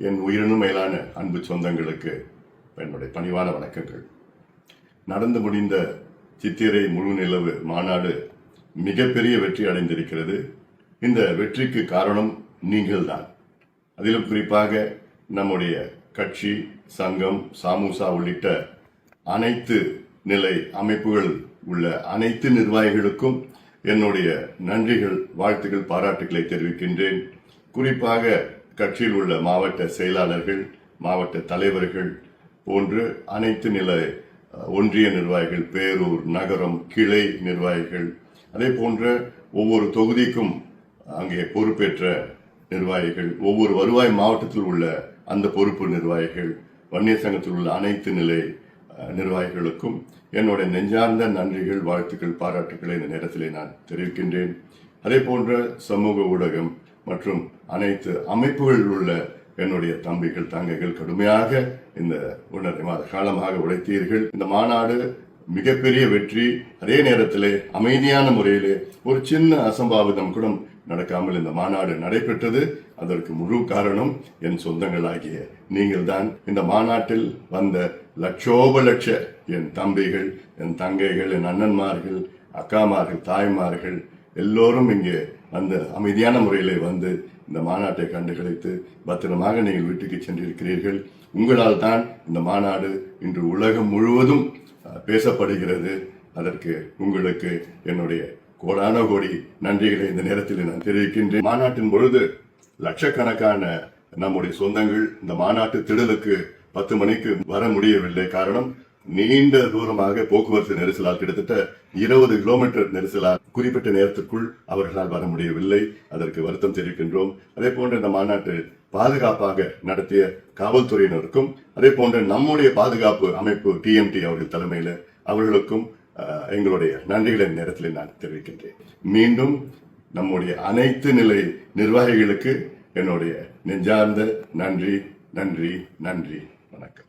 என் உயிரினும் மேலான அன்பு சொந்தங்களுக்கு என்னுடைய பணிவான வணக்கங்கள். நடந்து முடிந்த சித்திரை முழு நிலவு மாநாடு மிகப்பெரிய வெற்றி அடைந்திருக்கிறது. இந்த வெற்றிக்கு காரணம் நீங்கள்தான். அதிலும் குறிப்பாக நம்முடைய கட்சி, சங்கம், சாமுசா உள்ளிட்ட அனைத்து நிலை அமைப்புகள் உள்ள அனைத்து நிர்வாகிகளுக்கும் என்னுடைய நன்றிகள், வாழ்த்துக்கள், பாராட்டுகளை தெரிவிக்கின்றேன். குறிப்பாக கட்சியில் உள்ள மாவட்ட செயலாளர்கள், மாவட்ட தலைவர்கள் போன்று அனைத்து நிலை ஒன்றிய நிர்வாகிகள், பேரூர், நகரம், கிளை நிர்வாகிகள், அதே போன்ற ஒவ்வொரு தொகுதிக்கும் அங்கே பொறுப்பேற்ற நிர்வாகிகள், ஒவ்வொரு வருவாய் மாவட்டத்தில் உள்ள அந்த பொறுப்பு நிர்வாகிகள், வன்னியர் சங்கத்தில் உள்ள அனைத்து நிலை நிர்வாகிகளுக்கும் என்னுடைய நெஞ்சார்ந்த நன்றிகள், வாழ்த்துக்கள், பாராட்டுக்களை இந்த நேரத்திலே நான் தெரிவிக்கின்றேன். அதே போன்ற சமூக ஊடகம் மற்றும் அனைத்து அமைப்புகளில் உள்ள என்னுடைய தம்பிகள், தங்கைகள் கடுமையாக இந்த 1.5 மாத காலமாக உழைத்தீர்கள். இந்த மாநாடு மிகப்பெரிய வெற்றி. அதே நேரத்திலே அமைதியான முறையிலே ஒரு சின்ன அசம்பாவிதம் கூட நடக்காமல் இந்த மாநாடு நடைபெற்றது. அதற்கு முழு காரணம் என் சொந்தங்களாகிய நீங்கள் தான். இந்த மாநாட்டில் வந்த லட்சோப லட்ச என் தம்பிகள், என் தங்கைகள், என் அண்ணன்மார்கள், அக்காமார்கள், தாய்மார்கள் எல்லோரும் இங்கே அந்த அமைதியான முறையிலே வந்து இந்த மாநாட்டை கண்டுகளித்து பத்திரமாக நீங்கள் வீட்டுக்கு சென்றிருக்கிறீர்கள். உங்களால் தான் இந்த மாநாடு இன்று உலகம் முழுவதும் பேசப்படுகிறது. அதற்கு உங்களுக்கு என்னுடைய கோடான கோடி நன்றிகளை இந்த நேரத்தில் நான் தெரிவிக்கின்றேன். மாநாட்டின் பொழுது லட்சக்கணக்கான நம்முடைய சொந்தங்கள் இந்த மாநாட்டு திடலுக்கு 10 மணிக்கு வர முடியவில்லை. காரணம், நீண்ட தூரமாக போக்குவரத்து நெரிசலால் கிட்டத்தட்ட 20 கிலோமீட்டர் நெரிசலால் குறிப்பிட்ட நேரத்திற்குள் அவர்களால் வர முடியவில்லை. அதற்கு வருத்தம் தெரிவிக்கின்றோம். அதே போன்ற இந்த மாநாட்டு பாதுகாப்பாக நடத்திய காவல்துறையினருக்கும், அதே போன்ற நம்முடைய பாதுகாப்பு அமைப்பு TMT அவர்கள் தலைமையில் அவர்களுக்கும் எங்களுடைய நன்றிகளை நேரத்தில் நான் தெரிவிக்கின்றேன். மீண்டும் நம்முடைய அனைத்து நிலை நிர்வாகிகளுக்கு என்னுடைய நெஞ்சார்ந்த நன்றி, நன்றி, நன்றி. வணக்கம்.